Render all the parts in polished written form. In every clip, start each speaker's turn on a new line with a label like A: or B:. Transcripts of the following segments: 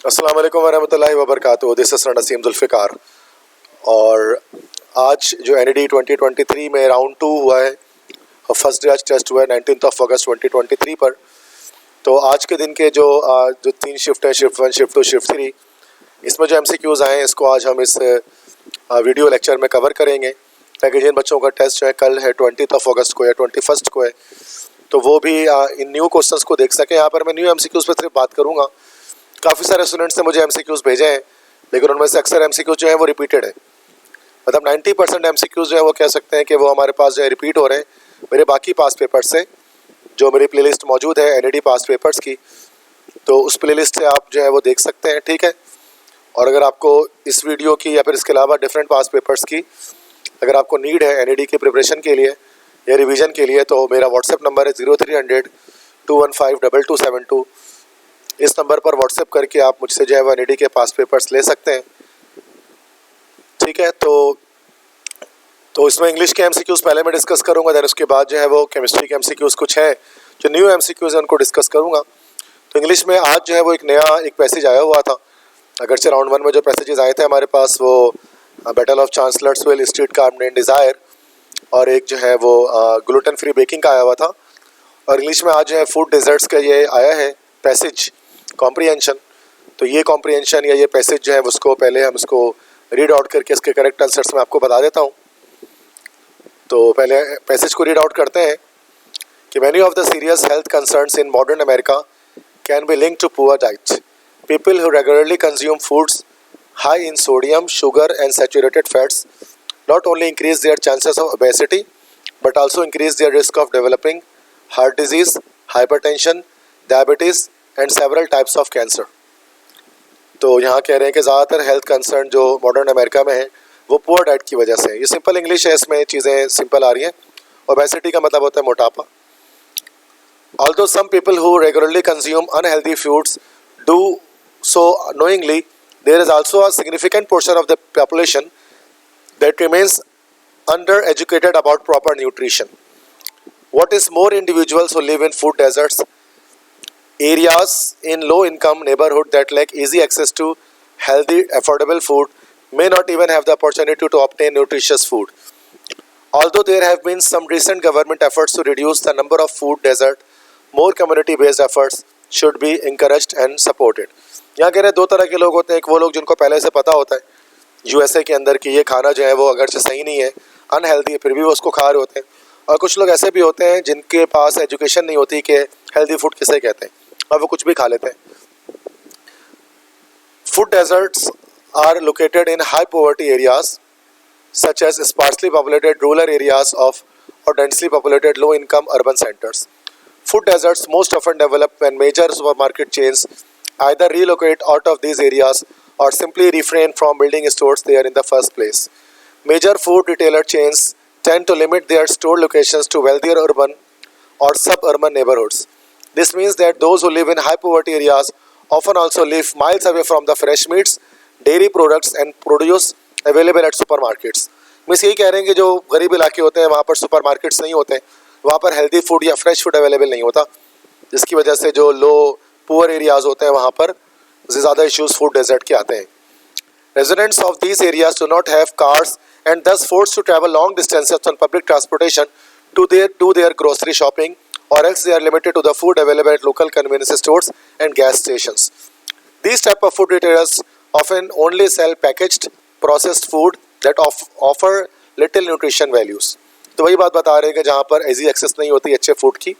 A: अस्सलाम वालेकुम वरहमतुल्लाहि वबरकातुहू। This is Naseem Zulfiqar. और आज जो NED 2023 में राउंड 2 हुआ है और फर्स्ट डे आज टेस्ट हुआ है 19 अगस्त 2023 पर। तो आज के दिन के जो 3 शिफ्ट हैं, शिफ्ट 1, शिफ्ट 2, शिफ्ट 3, इसमें जो MCQs आए हैं इसको आज हम इस वीडियो लेक्चर में कवर करेंगे ताकि जिन बच्चों का टेस्ट जो है कल है 20 अगस्त को या 21 को है, तो वो भी इन न्यू क्वेश्चंस को देख सकें। यहाँ पर मैं न्यू MCQs पर सिर्फ बात करूँगा। काफ़ी सारे स्टूडेंट्स ने मुझे MCQs भेजे हैं, लेकिन उनमें से अक्सर MCQs जो हैं वो रिपीटेड है। मतलब 90% MCQs जो है वो कह सकते हैं कि वो हमारे पास जो है रिपीट हो रहे हैं मेरे बाकी पास पेपर्स से। जो मेरी प्लेलिस्ट मौजूद है NED पास पेपर्स की, तो उस प्लेलिस्ट से आप जो है वो देख सकते हैं, ठीक है। और अगर आपको इस वीडियो की या फिर इसके अलावा डिफरेंट पास पेपर्स की अगर आपको नीड है NED की प्रिपरेशन के लिए या रिवीजन के लिए, तो मेरा व्हाट्सएप नंबर है 0300 215 2272। इस नंबर पर व्हाट्सएप करके आप मुझसे जो है वो NED के पास पेपर्स ले सकते हैं, ठीक है। तो इसमें इंग्लिश के MCQs पहले मैं डिस्कस करूंगा, देन उसके बाद जो है वो केमिस्ट्री के MCQs कुछ है जो न्यू MCQs हैं उनको डिस्कस करूंगा। तो इंग्लिश में आज जो है वो एक पैसेज आया हुआ था। अगरचे राउंड 1 में जो पैसेजेस आए थे हमारे पास वो battle of Chancellorsville, street card and desire, और एक जो है वो ग्लूटेन फ्री बेकिंग का आया हुआ था। और इंग्लिश में आज जो है फूड डेजर्ट्स का ये आया है पैसेज कॉम्प्रिहेंशन। तो ये कॉम्प्रिहेंशन या ये पैसेज जो है उसको पहले हम इसको रीड आउट करके इसके करेक्ट आंसर्स मैं आपको बता देता हूँ। तो पहले पैसेज को रीड आउट करते हैं कि many of the serious health concerns in modern America can be linked to poor diet. People who regularly consume foods high in sodium, sugar and saturated fats not only increase their chances of obesity but also increase their risk of developing heart disease, hypertension, diabetes and several types of cancer। तो यहाँ कह रहे हैं कि ज़्यादातर health concern जो modern America में है वो पुअर डाइट की वजह से है। ये सिंपल इंग्लिश है, इसमें चीज़ें सिंपल आ रही हैं। ओबेसिटी का मतलब होता है मोटापा। Although some people who regularly consume unhealthy foods do so knowingly, there is also a significant portion of the population that remains undereducated about proper nutrition. What is more, individuals who live in food deserts areas in low-income neighborhoods that lack easy access to healthy, affordable food may not even have the opportunity to obtain nutritious food. Although there have been some recent government efforts to reduce the number of food deserts, more community-based efforts should be encouraged and supported. यहाँ कह रहे हैं दो तरह के लोग होते हैं। एक वो लोग जिनको पहले से पता होता है USA के अंदर कि ये खाना जो है वो अगर से सही नहीं है, अनहेल्दी है, फिर भी वो उसको खा रहे होते हैं। और कुछ लोग ऐसे भी होते हैं जिनके पास एजुकेशन नहीं होती कि हेल्दी फूड किसे कहते हैं और वो कुछ भी खा लेते हैं। Food deserts are located in high poverty areas such as sparsely populated rural areas or densely populated low-income urban centers. Food deserts most often develop when major supermarket chains either relocate out of these areas or simply refrain from building stores there in the first place. Major food retailer chains tend to limit their store locations to wealthier urban or suburban neighborhoods. This means that those who live in high poverty areas often also live miles away from the fresh meats, dairy products and produce available at super markets. Means यही कह रहे हैं कि जो गरीब इलाके होते हैं वहाँ पर सुपर मार्केट्स नहीं होते, वहाँ पर हेल्दी फूड या फ्रेश फूड अवेलेबल नहीं होता, जिसकी वजह से जो लो पुअर एरियाज होते हैं वहाँ पर ज़्यादा इश्यूज फूड डेजर्ट के आते हैं। Residents of these areas do not have cars and thus force to travel long distances on public transportation to their grocery shopping or else they are limited to the food available at local convenience stores and gas stations. These type of food retailers often only sell packaged processed food that offer little nutrition values। तो वही बात बता रहे हैं कि जहाँ पर easy access नहीं होती अच्छे फूड की,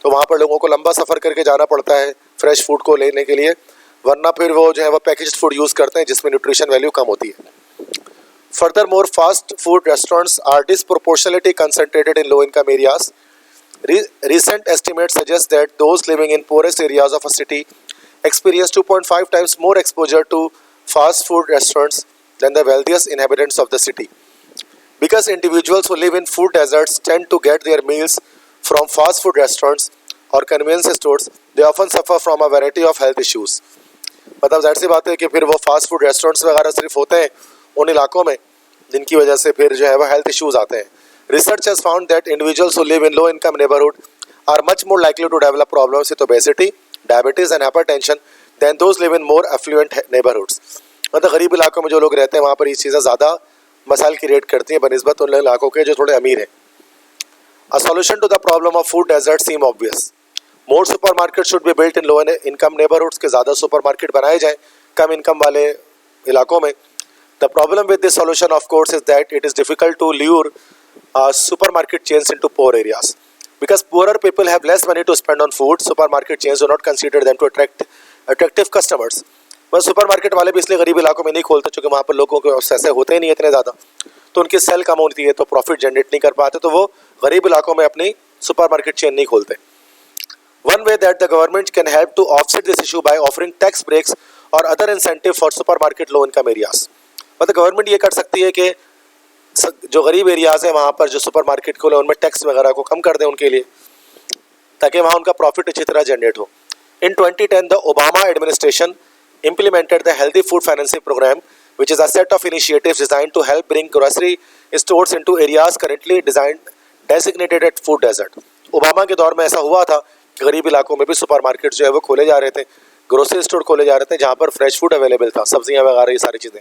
A: तो वहाँ पर लोगों को लंबा सफ़र करके जाना पड़ता है फ्रेश फूड को लेने के लिए, वरना फिर वो जो है वो पैकेज्ड फूड यूज़ करते हैं जिसमें न्यूट्रिशन वैल्यू कम होती है। Furthermore, fast food restaurants are disproportionately concentrated in low-income areas. Recent estimates suggest that those living in poorest areas of a city experience 2.5 times more exposure to fast food restaurants than the wealthiest inhabitants of the city. Because individuals who live in food deserts tend to get their meals from fast food restaurants or convenience stores, they often suffer from a variety of health issues. मतलब जाहिर सी बात है कि फिर वो fast food restaurants वगैरह सिर्फ होते हैं उन इलाकों में जिनकी वजह से फिर जो है वो हेल्थ इश्यूज आते हैं। Research has found that individuals who live in low-income neighborhood are much more likely to develop problems with obesity, diabetes and hypertension then those live in more affluent neighbourhoods. मतलब गरीब इलाकों में जो लोग रहते हैं वहाँ पर ये चीज़ें ज़्यादा मसाइल क्रिएट करती हैं बनिस्बत उन इलाकों के जो थोड़े अमीर हैं। A solution to the problem of food desert seem obvious. More super market should be built in low income neighbourhoods के ज़्यादा सुपर मार्केट बनाए जाएँ कम इनकम वाले इलाकों में। The problem with this solution of course is that it is difficult to lure supermarket chains into poor areas because poorer people have less money to spend on food. Supermarket chains do not consider them to attractive customers. बस supermarket वाले भी इसलिए गरीब इलाकों में नहीं खोलते क्योंकि वहाँ पर लोगों के पैसे होते ही नहीं इतने ज़्यादा, तो उनकी सेल कम होती है तो प्रॉफिट जनरेट नहीं कर पाते, तो वो गरीब इलाकों में अपनी सुपरमार्केट चेन नहीं खोलते। One way that the government can help to offset this issue by offering tax breaks or other incentive for supermarket low income areas. मतलब गवर्नमेंट ये कर सकती है कि जो गरीब एरियाज़ हैं वहाँ पर जो सुपर मार्केट खोले उनमें टैक्स वगैरह को कम कर दें उनके लिए, ताकि वहाँ उनका प्रॉफिट अच्छी तरह जनरेट हो। इन 2010 the Obama administration implemented the healthy food financing program, which is a set of initiatives designed to help bring grocery stores into areas currently designated as food desert. Obama के दौर में ऐसा हुआ था कि गरीब इलाकों में भी सुपर मार्केट जो है वो खोले जा रहे थे, ग्रोसरी स्टोर खोले जा रहे थे जहाँ पर फ्रेश फूड अवेलेबल था, सब्जियाँ वगैरह ये सारी चीज़ें।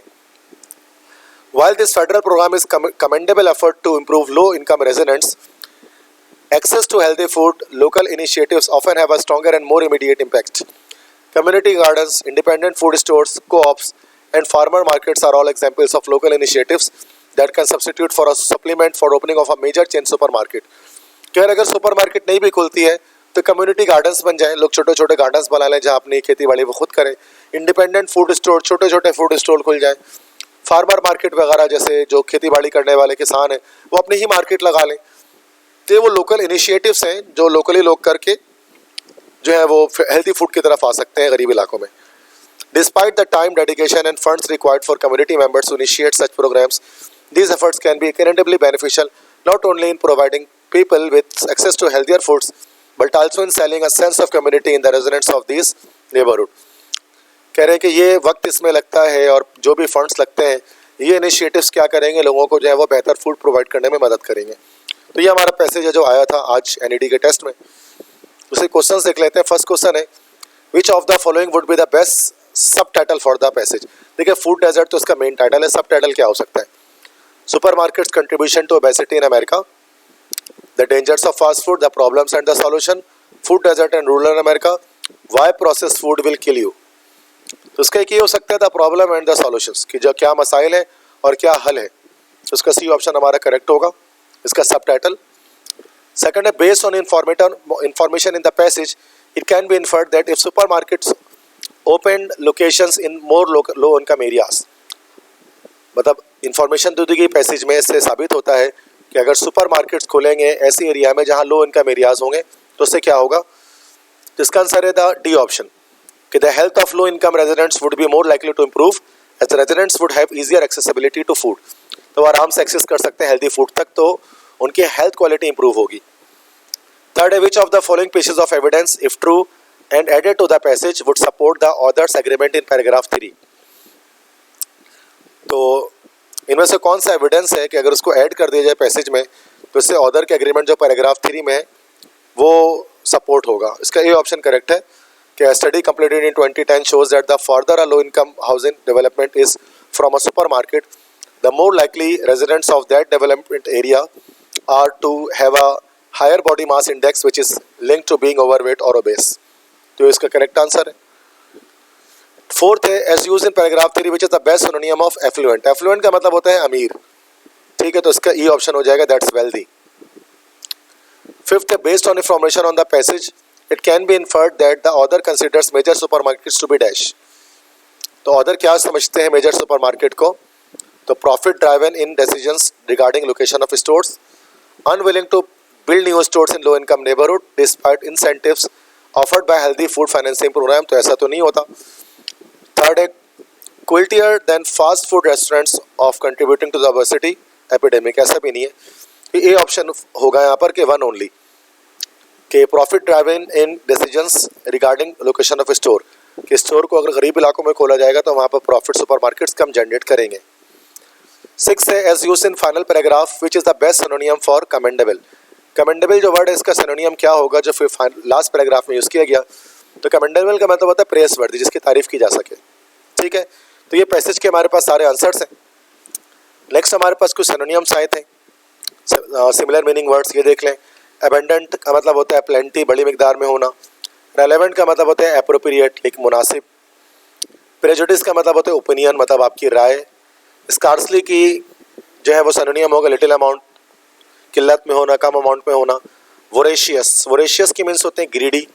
A: While this federal program is commendable effort to improve low-income residents' access to healthy food, local initiatives often have a stronger and more immediate impact. Community gardens, independent food stores, co-ops, and farmer markets are all examples of local initiatives that can substitute for a supplement for opening of a major chain supermarket. खैर अगर super market नहीं भी खुलती है तो community gardens बन जाएं, लोग छोटे छोटे गार्डन्स बना लें जहाँ अपनी खेती बाड़ी वो खुद करें, इंडिपेंडेंट फूड स्टोर, छोटे छोटे फूड स्टॉल खुल जाएं, फार्मर मार्केट वगैरह जैसे जो खेती बाड़ी करने वाले किसान हैं वो अपनी ही मार्केट लगा लें। तो वो लोकल इनिशिएटिव्स हैं जो लोकली लोग करके जो है वो हेल्दी फूड की तरफ आ सकते हैं गरीब इलाकों में। Despite the time, dedication and funds required for community members to initiate such programmes, these efforts can be incredibly beneficial not only in providing people with access to healthier foods but also in selling a sense of community in the residents of these neighborhood. कह रहे हैं कि ये वक्त इसमें लगता है और जो भी फंड्स लगते हैं ये इनिशिएटिव्स क्या करेंगे, लोगों को जो है वो बेहतर फूड प्रोवाइड करने में मदद करेंगे। तो ये हमारा पैसेज है जो आया था आज एनईडी के टेस्ट में। उसे क्वेश्चंस देख लेते हैं। फर्स्ट क्वेश्चन है which of the following would be the best सब टाइटल फॉर द पैसेज। देखिए फूड डेजर्ट तो इसका मेन टाइटल है, सब टाइटल क्या हो सकता है? Super markets contribution to obesity in America, the dangers of fast food, the problems and the solution, food desert and rural America, why processed food will kill you. तो इसका एक ये हो सकता है the problem and the solutions, कि जो क्या मसाइल है और क्या हल है। तो इसका सी ऑप्शन हमारा करेक्ट होगा, इसका सब टाइटल। सेकंड है based on information in the passage it can be inferred that if super markets open locations in more low income areas. मतलब इंफॉर्मेशन दी गई पैसेज में इससे साबित होता है कि अगर सुपर मार्केट्स खोलेंगे ऐसी एरिया में जहाँ लो इनकम एरियाज होंगे तो उससे क्या होगा। तो इसका आंसर है द डी ऑप्शन कि the health of low income residents would be more likely to improve as residents would have easier accessibility to food. तो आराम से एक्सेस कर सकते हैं हेल्दी फूड तक, तो उनकी हेल्थ क्वालिटी इंप्रूव होगी। थर्ड है which of the following pieces of evidence if true and added to the passage would support the author's agreement in paragraph 3। तो इनमें से कौन सा एविडेंस है कि अगर उसको ऐड कर दिया जाए पैसेज में तो इससे ऑथर के एग्रीमेंट जो पैराग्राफ 3 में है वो सपोर्ट होगा। इसका ए ऑप्शन करेक्ट है कि study completed in 2010 shows that the further a low income housing development is from a supermarket, the more likely residents of that development area are to have a higher body mass index which is linked to being overweight or obese। तो इसका correct answer है। Fourth है as use in paragraph 3 which is the best synonym of affluent. Affluent का मतलब होता है अमीर, ठीक है, तो इसका ई ऑप्शन हो जाएगा दैट्स वेल्दी। फिफ्थ है based on information on the passage it can be inferred that the author considers major supermarkets to be dash. तो ऑथर क्या समझते हैं मेजर सुपरमार्केट को? तो profit driven in decisions regarding location of stores, unwilling to build new stores in low income neighbourhood despite incentives offered by healthy food financing programme. तो ऐसा तो नहीं होता। थर्ड है guiltier then fast food restaurants of contributing to the obesity epidemic. ऐसा भी नहीं है। ए ऑप्शन होगा यहाँ पर कि वन ओनली कि profit driven in decisions regarding location of store, कि स्टोर को अगर गरीब इलाकों में खोला जाएगा तो वहाँ पर प्रॉफिट सुपरमार्केट्स कम जनरेट करेंगे। सिक्स है as use in final paragraph which is the best synonym for commendable. Commendable जो वर्ड है इसका सिनोनियम क्या होगा जो फिर लास्ट पैराग्राफ में यूज़ किया गया? तो कमेंडेबल का मतलब होता है प्रेसवर्दी, जिसकी तारीफ की जा सके। ठीक है, तो ये पैसेज के हमारे पास सारे आंसर्स हैं। नेक्स्ट हमारे पास कुछ सिनोनिम्स आए थे, सिमिलर मीनिंग वर्ड्स, ये देख लें। एबंडेंट का मतलब होता है प्लेंटी, बड़ी मिकदार में होना। रेलेवेंट का मतलब होता है एप्रोप्रिएट, एक मुनासिब। प्रेजुडिस का मतलब होता है ओपिनियन, मतलब आपकी राय। स्कार्सली की जो है वो सिनोनिम होगा लिटिल अमाउंट, किल्लत में होना, कम अमाउंट में होना। वोरेशियस, वोरेशियस की मीन्स होते हैं ग्रीडी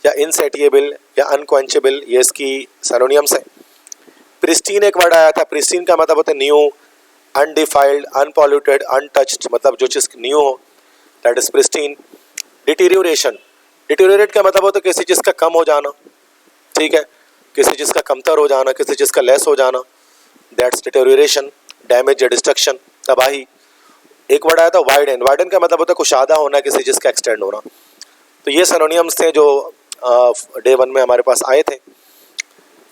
A: या इनसेटिएबल या अनक्वेंचेबल, ये इसकी सिनोनिम्स हैं। प्रिस्टीन एक वर्ड आया था, प्रिस्टीन का मतलब होता है न्यू, अनडिफाइल्ड, अनपॉल्यूटेड, अनटच्ड, मतलब जो चीज़ न्यू हो, that is pristine. Deterioration, deteriorate का मतलब होता है किसी चीज़ का कम हो जाना। ठीक है, किसी चीज़ का कमतर हो जाना, किसी चीज़ का लेस हो जाना, दैट्स डिटीरियोरेशन। डैमेज या डिस्ट्रक्शन, तबाही। एक वर्ड आया था वाइडन, वाइडन का मतलब होता है कुशादा होना, किसी चीज़ का एक्सटेंड होना। तो ये सिनोनिम्स थे जो डे 1 में हमारे पास आए थे।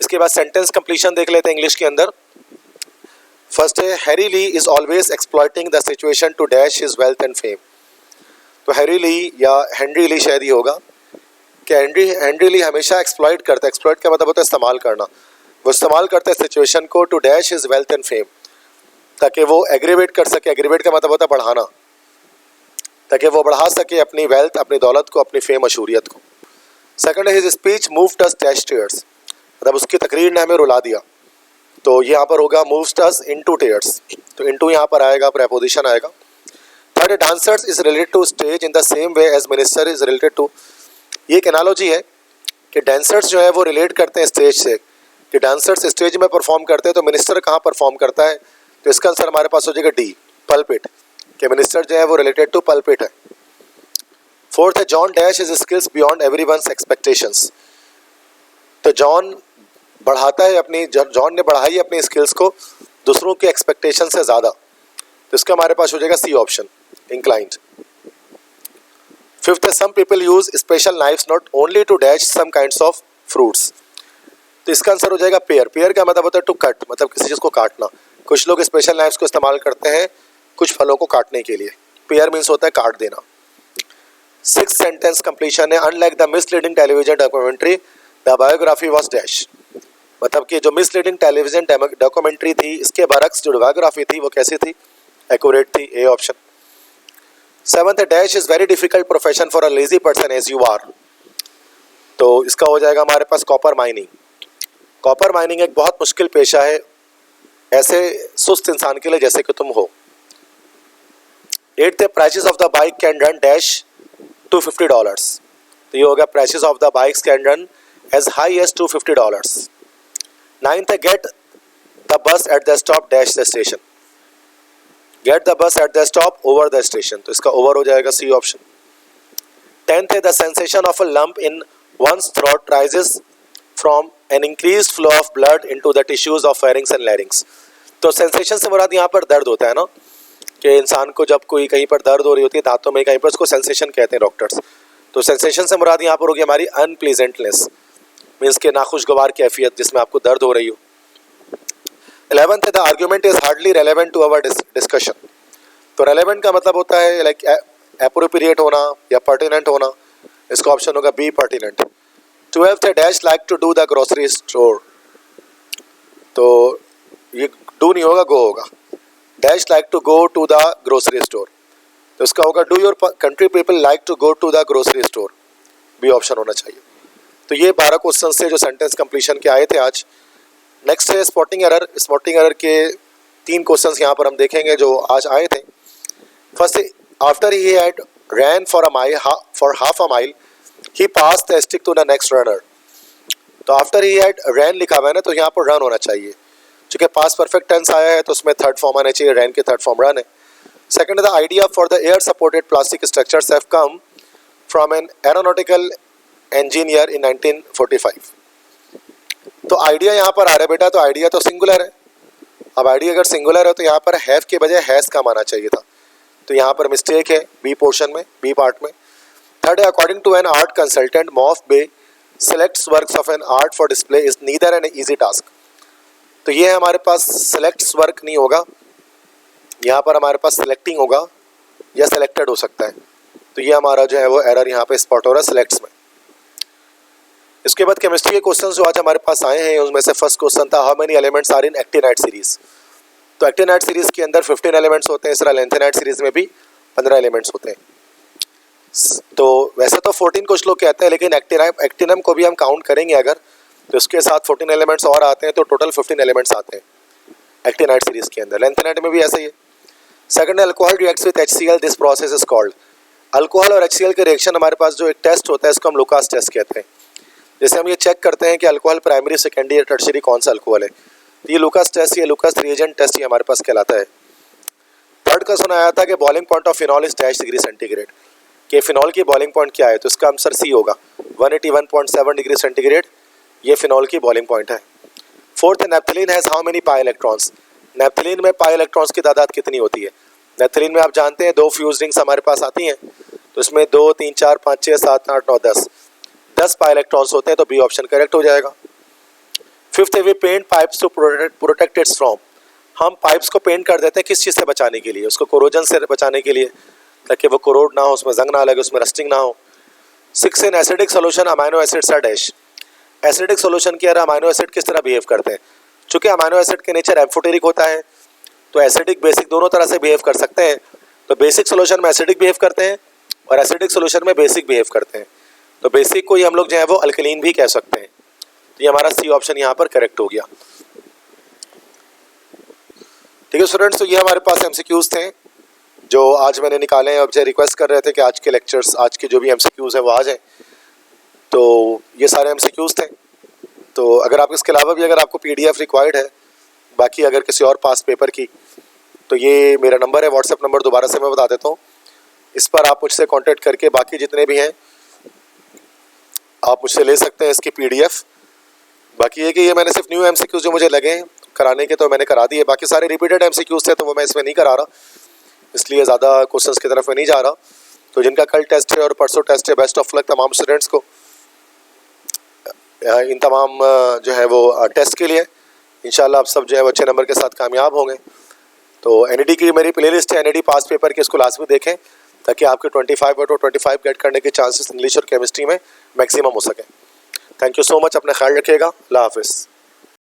A: इसके बाद सेंटेंस कंप्लीशन देख लेते हैं इंग्लिश के अंदर। फर्स्ट है Harry Lee is always exploiting the situation to dash his wealth and fame. तो हैरी ली या हेनरी ली शायद ही होगा कि हेनरी ली हमेशा एक्सप्लॉइट करता है। एक्सप्लॉइट का मतलब होता है इस्तेमाल करना। वो इस्तेमाल करता है सिचुएशन को to dash his wealth and fame, ताकि वो एग्रीवेट कर सके। एग्रीवेट का मतलब होता है बढ़ाना, ताकि वो बढ़ा सके अपनी वेल्थ, अपनी दौलत को, अपनी फेम मशहूरियत को। सेकंड है हिज स्पीच मूव्ड अस डैश टीयर्स, मतलब उसकी तकरीर ने हमें रुला दिया। तो यहाँ पर होगा मूव्ड अस इनटू टीयर्स, तो इनटू यहाँ पर आएगा, प्रेपोजिशन आएगा। थर्ड है dancers is related to stage in the same way as minister is related to. ये एक एनालॉजी है कि डांसर्स जो है वो रिलेट करते हैं स्टेज से, कि डांसर्स स्टेज में परफॉर्म करते हैं तो मिनिस्टर कहाँ परफॉर्म करता है। तो इसका आंसर हमारे पास हो जाएगा डी, पल्पिट, कि मिनिस्टर जो है वो रिलेटेड टू पल्पिट है। फोर्थ है John dash is skills beyond everyone's expectations. तो जॉन बढ़ाता है अपनी, जॉन ने बढ़ाई अपनी स्किल्स को दूसरों के एक्सपेक्टेशन से ज़्यादा। तो इसका हमारे पास हो जाएगा सी ऑप्शन, इंक्लाइंड। फिफ्थ है some people use special knives not only to dash some kinds of fruits. तो इसका आंसर हो जाएगा पेयर। पेयर का मतलब होता है टू कट, मतलब किसी चीज़ को काटना। कुछ लोग स्पेशल नाइफ्स को इस्तेमाल करते हैं कुछ फलों को काटने के लिए। पेयर मीन्स होता है काट देना। सिक्स सेंटेंस कंप्लीशन है unlike the misleading television documentary the biography was dash. मतलब कि जो मिसलीडिंग टेलीविजन डॉक्यूमेंट्री थी, इसके बरक्स जो बायोग्राफी थी वो कैसी थी, एक्यूरेट थी, ए ऑप्शन। सेवंथ है dash is very difficult profession for a lazy person as you are. तो इसका हो जाएगा हमारे पास कॉपर माइनिंग। कॉपर माइनिंग एक बहुत मुश्किल पेशा है ऐसे सुस्त इंसान के लिए जैसे कि तुम हो। एट्थ है prices of the bike can run dash $250। तो ये होगा prices of the bikes can run as high as $250। Ninth है get the bus at the stop dash the station. Get the bus at the stop over the station. तो इसका over हो जाएगा C option. Tenth है the sensation of a lump in one's throat rises from an increased flow of blood into the tissues of pharynx and लैरिंग्स। तो sensation से मुराद यहाँ पर दर्द होता है ना, कि इंसान को जब कोई कहीं पर दर्द हो रही होती है दांतों में कहीं पर, उसको सेंसेशन कहते हैं डॉक्टर्स। तो सेंसेशन से मुराद यहाँ पर होगी हमारी अनप्लीजेंटनेस, मीन्स के नाखुशगवार कैफियत जिसमें आपको दर्द हो रही हो। 11th है the argument is hardly relevant to our discussion. तो रेलेवेंट का मतलब होता है लाइक एप्रोप्रिएट होना या पर्टिनेंट होना। इसका ऑप्शन होगा बी, पर्टिनेंट। 12th है dash like to do the grocery store. तो ये डू नहीं होगा, गो होगा। Dash like to go to the grocery store. तो इसका होगा do your country people like to go to the grocery store, B option होना चाहिए। तो ये 12 क्वेश्चन से जो सेंटेंस कंप्लीशन के आए थे आज। नेक्स्ट है स्पॉटिंग एरर। स्पॉटिंग एरर के 3 क्वेश्चंस यहाँ पर हम देखेंगे जो आज आए थे। First, after he had ran for half a mile he pass the stick to the next runner. तो आफ्टर ही हैड रैन लिखा हुआ है ना, तो यहाँ पर रन होना चाहिए। चूँकि पास परफेक्ट टेंस आया है तो उसमें थर्ड फॉर्म आना चाहिए, रैन के थर्ड फॉर्म रन है। Second, the idea for the air supported plastic structures have come from an aeronautical engineer in 1945। तो आइडिया यहाँ पर आ रहा है बेटा, तो आइडिया तो सिंगुलर है। अब आइडिया अगर सिंगुलर है तो यहाँ पर हैव के बजाय हैज़ का माना चाहिए था, तो यहाँ पर मिस्टेक है बी पोर्शन में, बी पार्ट में। थर्ड है according to an art consultant Moff Bay selects works of an art for display is neither an easy task. तो ये है हमारे पास सेलेक्ट्स वर्क नहीं होगा, यहाँ पर हमारे पास सेलेक्टिंग होगा या सेलेक्टेड हो सकता है। तो ये हमारा जो है वो एरर यहाँ पे स्पॉट हो रहा है सेलेक्ट्स में। इसके बाद केमिस्ट्री के क्वेश्चन जो आज हमारे पास आए हैं उनमें से फर्स्ट क्वेश्चन था how many elements are in actinide series. तो एक्टिनाइट सीरीज के अंदर 15 एलिमेंट्स होते हैं, इस तरह लेंथेनाइट सीरीज में भी 15 एलिमेंट्स होते हैं। तो वैसे तो 14 कुछ लोग कहते हैं, लेकिन एक्टिनम को भी हम काउंट करेंगे अगर, तो इसके साथ 14 एलिमेंट्स और आते हैं, तो टोटल 15 एलिमेंट्स आते हैं एक्टिनाइट सीरीज के अंदर। लेंथेनाइट में भी ऐसा ही है। Second, alcohol reacts with HCl, this process is called. Alcohol और HCl के रिएक्शन हमारे पास जो एक टेस्ट होता है इसको हम लुकास टेस्ट कहते हैं। जैसे हम ये चेक करते हैं कि अल्कोहल प्राइमरी, सेकेंडरी या टर्शियरी कौन सा अल्कोहल है, तो ये लुकास टेस्ट, ये लुकास रिएजेंट टेस्ट ये हमारे पास कहलाता है। थर्ड का सुनाया था कि boiling point of phenol is dash degree centigrade, कि फिनॉल की बॉइलिंग पॉइंट क्या है, तो इसका आंसर सी होगा 181.7 डिग्री सेंटीग्रेड, ये फिनॉल की बॉइलिंग पॉइंट है। Fourth, naphthalene has how many pi electrons. Naphthalene में पाई इलेक्ट्रॉन्स की तादाद कितनी होती है। नेप्थलीन में आप जानते हैं 2 फ्यूज रिंग्स हमारे पास आती हैं, तो इसमें 2, 3, 4, 5, 6, 7, 8, 9, 10 पाई इलेक्ट्रॉन्स होते हैं, तो बी ऑप्शन करेक्ट हो जाएगा। Fifth, we paint pipes to protect its from. हम पाइप्स को पेंट कर देते हैं किस चीज़ से बचाने के लिए, उसको कोरोजन से बचाने के लिए, ताकि वो कोरोड ना हो, उसमें जंग ना लगे, उसमें रस्टिंग ना हो। 6, in acidic solution amino acids are dash. Acidic solution के अंदर अमाइनो एसिड किस तरह बिहेव करते हैं। चूँकि अमाइनो एसिड के नेचर एम्फोटेरिक होता है, तो एसिडिक बेसिक दोनों तरह से बिहेव कर सकते हैं। तो बेसिक सोल्यूशन में एसिडिक बिहेव करते हैं और एसिडिक सोल्यूशन में बेसिक बिहेव करते हैं, तो बेसिक को ही हम लोग जो है वो अल्कलीन भी कह सकते हैं। तो ये हमारा सी ऑप्शन यहाँ पर करेक्ट हो गया। ठीक है स्टूडेंट्स, तो ये हमारे पास एमसीक्यूज थे जो आज मैंने निकाले हैं। अब जो रिक्वेस्ट कर रहे थे कि आज के लेक्चर्स, आज के जो भी एमसीक्यूज हैं वो आ जाएं, तो ये सारे एमसीक्यूज थे। तो अगर आप इसके अलावा भी अगर आपको PDF रिक्वायर्ड है, बाकी अगर किसी और पास्ट पेपर की, तो ये मेरा नंबर है, व्हाट्सएप नंबर दोबारा से मैं बता देता हूँ। इस पर आप मुझसे कांटेक्ट करके बाकी जितने भी हैं आप मुझसे ले सकते हैं इसकी PDF। बाकी ये कि ये मैंने सिर्फ न्यू एमसीक्यूज जो मुझे लगे कराने के तो मैंने करा दिए, बाकी सारे रिपीटेड एमसीक्यूज थे तो वो मैं इसमें नहीं करा रहा, इसलिए ज़्यादा क्वेश्चंस की तरफ मैं नहीं जा रहा। तो जिनका कल टेस्ट है और परसों टेस्ट है, बेस्ट ऑफ लक तमाम स्टूडेंट्स को इन तमाम जो है वो टेस्ट के लिए। इंशाल्लाह आप सब जो है वो अच्छे नंबर के साथ कामयाब होंगे। तो NED की मेरी प्लेलिस्ट है, NED पास पेपर की, इसको लाजमी देखें ताकि आपके 25 आउट ऑफ 25 गेट करने के चांसेस इंग्लिश और केमिस्ट्री में मैक्सिमम हो सके। थैंक यू सो मच, अपना ख्याल रखिएगा। अल्लाह हाफिज़।